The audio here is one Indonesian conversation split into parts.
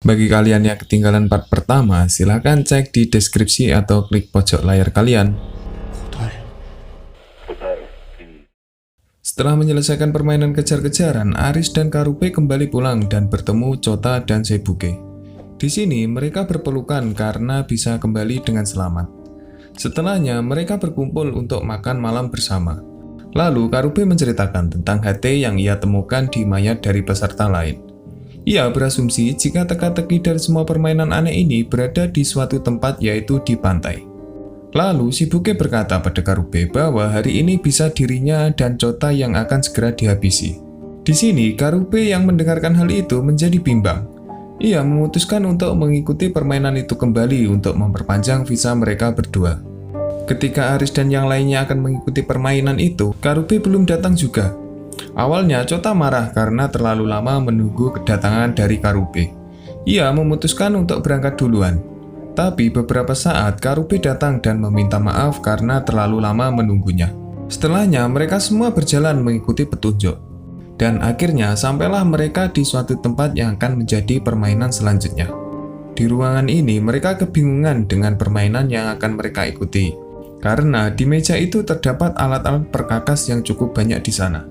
Bagi kalian yang ketinggalan part pertama, silahkan cek di deskripsi atau klik pojok layar kalian. Setelah menyelesaikan permainan kejar-kejaran, Aris dan Karube kembali pulang dan bertemu Chota dan Seibuke. Di sini mereka berpelukan karena bisa kembali dengan selamat. Setelahnya mereka berkumpul untuk makan malam bersama. Lalu Karube menceritakan tentang HT yang ia temukan di mayat dari peserta lain. Ia berasumsi jika teka-teki dari semua permainan aneh ini berada di suatu tempat, yaitu di pantai. Lalu Seibuke berkata pada Karube bahwa hari ini bisa dirinya dan Chota yang akan segera dihabisi. Di sini Karube yang mendengarkan hal itu menjadi bimbang. Ia memutuskan untuk mengikuti permainan itu kembali untuk memperpanjang visa mereka berdua. Ketika Aris dan yang lainnya akan mengikuti permainan itu, Karube belum datang juga. Awalnya Chota marah karena terlalu lama menunggu kedatangan dari Karube. Ia memutuskan untuk berangkat duluan. Tapi beberapa saat Karube datang dan meminta maaf karena terlalu lama menunggunya. Setelahnya mereka semua berjalan mengikuti petunjuk. Dan akhirnya sampailah mereka di suatu tempat yang akan menjadi permainan selanjutnya. Di ruangan ini mereka kebingungan dengan permainan yang akan mereka ikuti. Karena di meja itu terdapat alat-alat perkakas yang cukup banyak di sana.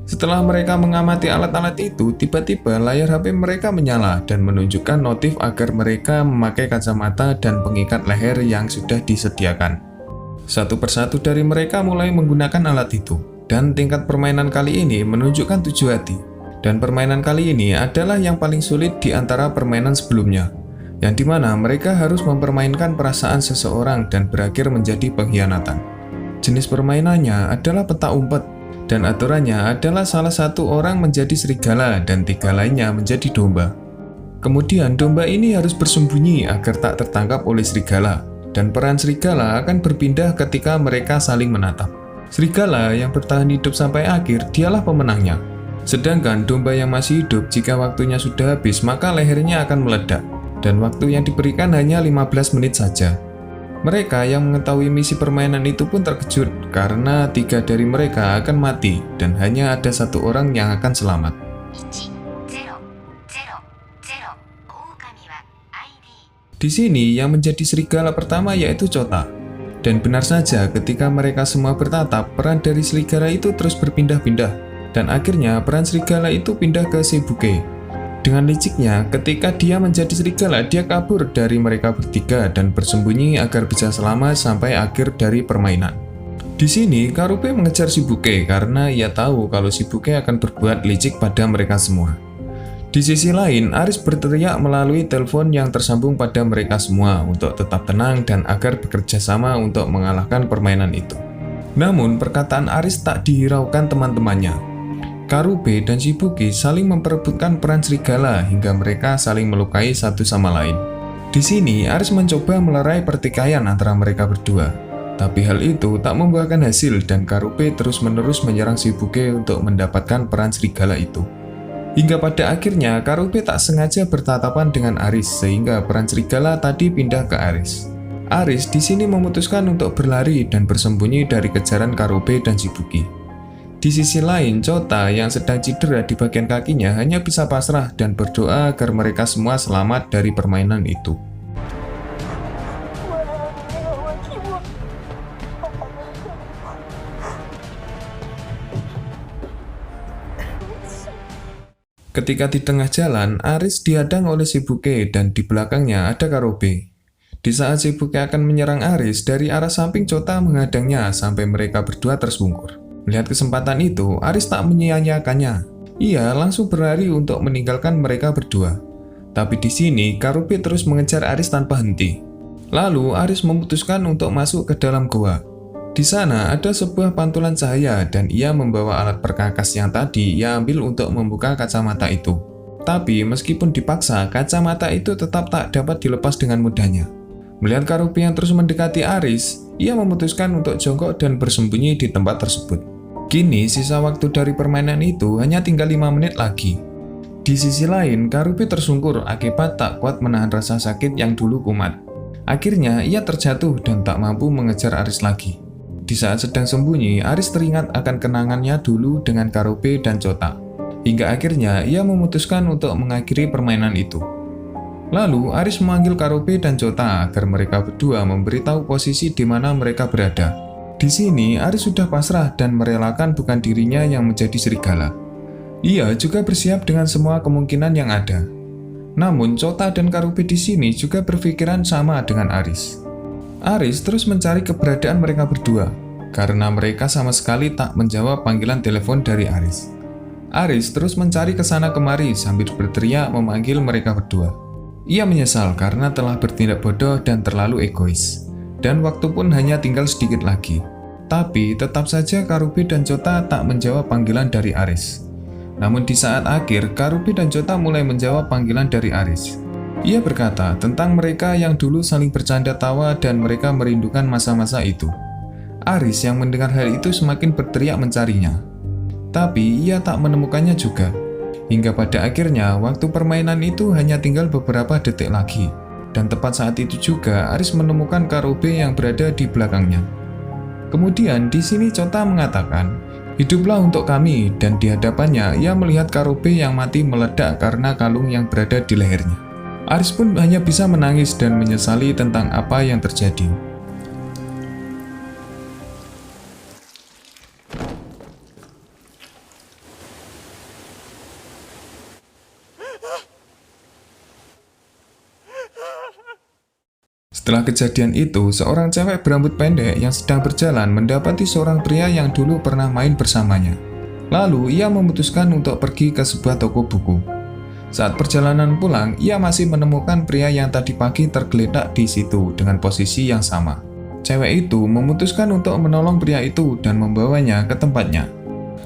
Setelah mereka mengamati alat-alat itu, tiba-tiba layar HP mereka menyala dan menunjukkan notif agar mereka memakai kacamata dan pengikat leher yang sudah disediakan. Satu persatu dari mereka mulai menggunakan alat itu, dan tingkat permainan kali ini menunjukkan 7 hati. Dan permainan kali ini adalah yang paling sulit di antara permainan sebelumnya, yang dimana mereka harus mempermainkan perasaan seseorang dan berakhir menjadi pengkhianatan. Jenis permainannya adalah petak umpet, dan aturannya adalah salah satu orang menjadi serigala dan 3 lainnya menjadi domba. Kemudian domba ini harus bersembunyi agar tak tertangkap oleh serigala, dan peran serigala akan berpindah ketika mereka saling menatap. Serigala yang bertahan hidup sampai akhir dialah pemenangnya. Sedangkan domba yang masih hidup, jika waktunya sudah habis maka lehernya akan meledak, dan waktu yang diberikan hanya 15 menit saja. Mereka yang mengetahui misi permainan itu pun terkejut karena 3 dari mereka akan mati dan hanya ada 1 orang yang akan selamat. Di sini yang menjadi serigala pertama yaitu Chota. Dan benar saja ketika mereka semua bertatap, peran dari serigala itu terus berpindah-pindah dan akhirnya peran serigala itu pindah ke Seibuke. Dengan liciknya, ketika dia menjadi serigala, dia kabur dari mereka bertiga dan bersembunyi agar bisa selamat sampai akhir dari permainan. Di sini, Karube mengejar Seibuke karena ia tahu kalau Seibuke akan berbuat licik pada mereka semua. Di sisi lain, Aris berteriak melalui telepon yang tersambung pada mereka semua untuk tetap tenang dan agar bekerja sama untuk mengalahkan permainan itu. Namun, perkataan Aris tak dihiraukan teman-temannya. Karube dan Seibuke saling memperebutkan peran serigala hingga mereka saling melukai satu sama lain. Di sini, Aris mencoba melerai pertikaian antara mereka berdua. Tapi hal itu tak membuahkan hasil dan Karube terus-menerus menyerang Seibuke untuk mendapatkan peran serigala itu. Hingga pada akhirnya Karube tak sengaja bertatapan dengan Aris sehingga peran serigala tadi pindah ke Aris. Aris di sini memutuskan untuk berlari dan bersembunyi dari kejaran Karube dan Seibuke. Di sisi lain, Chota yang sedang cedera di bagian kakinya hanya bisa pasrah dan berdoa agar mereka semua selamat dari permainan itu. Ketika di tengah jalan, Aris dihadang oleh Seibuke dan di belakangnya ada Karube. Di saat Seibuke akan menyerang Aris, dari arah samping Chota menghadangnya sampai mereka berdua tersungkur. Melihat kesempatan itu, Aris tak menyia-nyiakannya. Ia langsung berlari untuk meninggalkan mereka berdua. Tapi di sini, Karube terus mengejar Aris tanpa henti. Lalu, Aris memutuskan untuk masuk ke dalam goa. Di sana ada sebuah pantulan cahaya dan ia membawa alat perkakas yang tadi ia ambil untuk membuka kacamata itu. Tapi meskipun dipaksa, kacamata itu tetap tak dapat dilepas dengan mudahnya. Melihat Karube yang terus mendekati Aris, ia memutuskan untuk jongkok dan bersembunyi di tempat tersebut. Kini sisa waktu dari permainan itu hanya tinggal 5 menit lagi. Di sisi lain, Karube tersungkur akibat tak kuat menahan rasa sakit yang dulu kumat. Akhirnya ia terjatuh dan tak mampu mengejar Aris lagi. Di saat sedang sembunyi, Aris teringat akan kenangannya dulu dengan Karube dan Chota. Hingga akhirnya ia memutuskan untuk mengakhiri permainan itu. Lalu Aris memanggil Karupe dan Chota agar mereka berdua memberitahu posisi di mana mereka berada. Di sini Aris sudah pasrah dan merelakan bukan dirinya yang menjadi serigala. Ia juga bersiap dengan semua kemungkinan yang ada. Namun Chota dan Karupe di sini juga berpikiran sama dengan Aris. Aris terus mencari keberadaan mereka berdua, karena mereka sama sekali tak menjawab panggilan telepon dari Aris. Aris terus mencari ke sana kemari sambil berteriak memanggil mereka berdua. Ia menyesal karena telah bertindak bodoh dan terlalu egois, dan waktu pun hanya tinggal sedikit lagi. Tapi tetap saja Karupe dan Chota tak menjawab panggilan dari Aris. Namun di saat akhir, Karupe dan Chota mulai menjawab panggilan dari Aris. Ia berkata tentang mereka yang dulu saling bercanda tawa dan mereka merindukan masa-masa itu. Aris yang mendengar hal itu semakin berteriak mencarinya. Tapi ia tak menemukannya juga. Hingga pada akhirnya, waktu permainan itu hanya tinggal beberapa detik lagi. Dan tepat saat itu juga, Aris menemukan Karupe yang berada di belakangnya. Kemudian di sini Chota mengatakan, "Hiduplah untuk kami," dan di hadapannya ia melihat Karupe yang mati meledak karena kalung yang berada di lehernya. Aris pun hanya bisa menangis dan menyesali tentang apa yang terjadi. Setelah kejadian itu, seorang cewek berambut pendek yang sedang berjalan mendapati seorang pria yang dulu pernah main bersamanya. Lalu, ia memutuskan untuk pergi ke sebuah toko buku. Saat perjalanan pulang, ia masih menemukan pria yang tadi pagi tergeletak di situ dengan posisi yang sama. Cewek itu memutuskan untuk menolong pria itu dan membawanya ke tempatnya.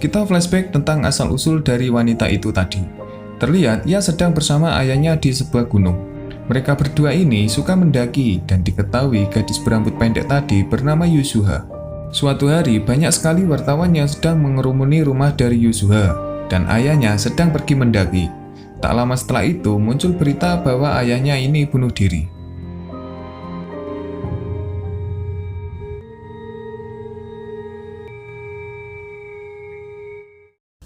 Kita flashback tentang asal-usul dari wanita itu tadi. Terlihat ia sedang bersama ayahnya di sebuah gunung. Mereka berdua ini suka mendaki dan diketahui gadis berambut pendek tadi bernama Yusuha. Suatu hari banyak sekali wartawan yang sedang mengerumuni rumah dari Yusuha dan ayahnya sedang pergi mendaki. Tak lama setelah itu muncul berita bahwa ayahnya ini bunuh diri.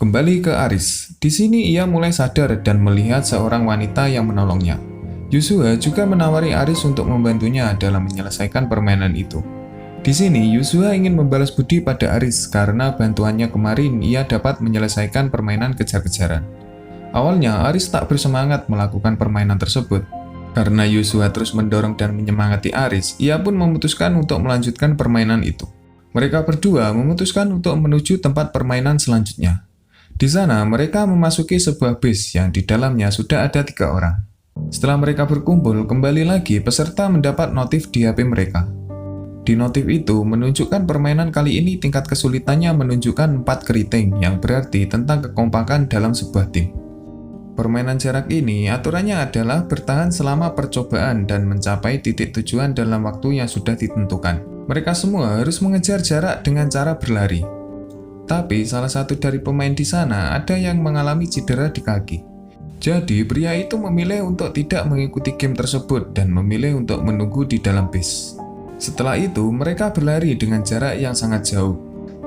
Kembali ke Aris. Di sini ia mulai sadar dan melihat seorang wanita yang menolongnya. Yusuha juga menawari Aris untuk membantunya dalam menyelesaikan permainan itu. Di sini, Yusuha ingin membalas budi pada Aris karena bantuannya kemarin ia dapat menyelesaikan permainan kejar-kejaran. Awalnya, Aris tak bersemangat melakukan permainan tersebut. Karena Yusuha terus mendorong dan menyemangati Aris, ia pun memutuskan untuk melanjutkan permainan itu. Mereka berdua memutuskan untuk menuju tempat permainan selanjutnya. Di sana, mereka memasuki sebuah bis yang di dalamnya sudah ada 3 orang. Setelah mereka berkumpul, kembali lagi peserta mendapat notif di HP mereka. Di notif itu menunjukkan permainan kali ini tingkat kesulitannya menunjukkan 4 keriting yang berarti tentang kekompakan dalam sebuah tim. Permainan jarak ini aturannya adalah bertahan selama percobaan dan mencapai titik tujuan dalam waktu yang sudah ditentukan. Mereka semua harus mengejar jarak dengan cara berlari. Tapi salah satu dari pemain di sana ada yang mengalami cedera di kaki. Jadi, pria itu memilih untuk tidak mengikuti game tersebut dan memilih untuk menunggu di dalam bis. Setelah itu, mereka berlari dengan jarak yang sangat jauh.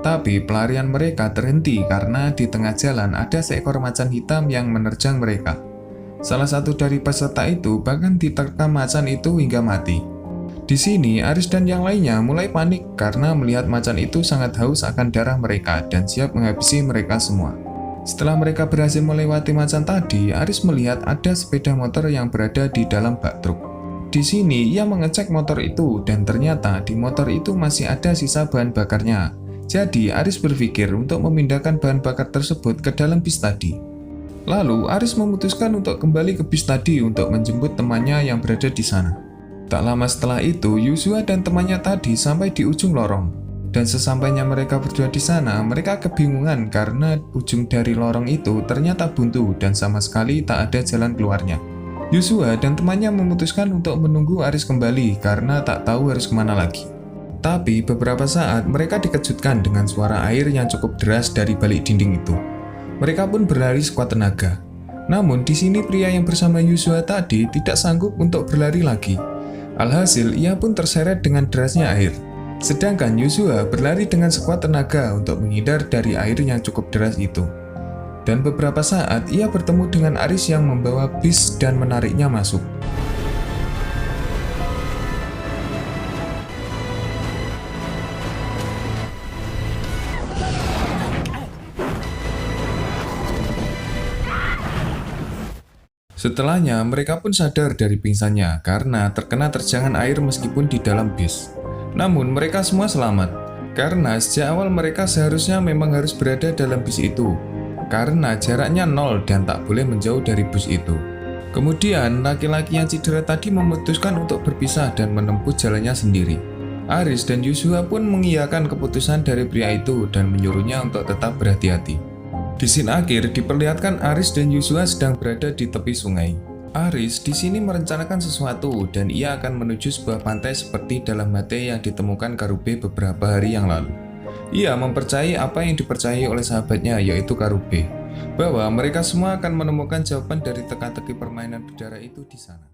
Tapi, pelarian mereka terhenti karena di tengah jalan ada seekor macan hitam yang menerjang mereka. Salah satu dari peserta itu bahkan diterkam macan itu hingga mati. Di sini, Aris dan yang lainnya mulai panik karena melihat macan itu sangat haus akan darah mereka dan siap menghabisi mereka semua. Setelah mereka berhasil melewati macan tadi, Aris melihat ada sepeda motor yang berada di dalam bak truk. Di sini, ia mengecek motor itu dan ternyata di motor itu masih ada sisa bahan bakarnya. Jadi, Aris berpikir untuk memindahkan bahan bakar tersebut ke dalam bis tadi. Lalu, Aris memutuskan untuk kembali ke bis tadi untuk menjemput temannya yang berada di sana. Tak lama setelah itu, Yusuha dan temannya tadi sampai di ujung lorong. Dan sesampainya mereka berdua di sana, mereka kebingungan karena ujung dari lorong itu ternyata buntu dan sama sekali tak ada jalan keluarnya. Yusuha dan temannya memutuskan untuk menunggu Aris kembali karena tak tahu harus kemana lagi. Tapi beberapa saat mereka dikejutkan dengan suara air yang cukup deras dari balik dinding itu. Mereka pun berlari sekuat tenaga. Namun di sini pria yang bersama Yusuha tadi tidak sanggup untuk berlari lagi. Alhasil ia pun terseret dengan derasnya air. Sedangkan Yusuha berlari dengan sekuat tenaga untuk menghindar dari air yang cukup deras itu. Dan beberapa saat ia bertemu dengan Aris yang membawa bis dan menariknya masuk. Setelahnya, mereka pun sadar dari pingsannya karena terkena terjangan air meskipun di dalam bis. Namun, mereka semua selamat, karena sejak awal mereka seharusnya memang harus berada dalam bis itu, karena jaraknya 0 dan tak boleh menjauh dari bus itu. Kemudian, laki-laki yang cedera tadi memutuskan untuk berpisah dan menempuh jalannya sendiri. Aris dan Yusua pun mengiyakan keputusan dari pria itu dan menyuruhnya untuk tetap berhati-hati. Di scene akhir diperlihatkan Aris dan Yusua sedang berada di tepi sungai. Aris di sini merencanakan sesuatu dan ia akan menuju sebuah pantai seperti dalam mate yang ditemukan Karube beberapa hari yang lalu. Ia mempercayai apa yang dipercayai oleh sahabatnya yaitu Karube, bahwa mereka semua akan menemukan jawaban dari teka-teki permainan berdarah itu di sana.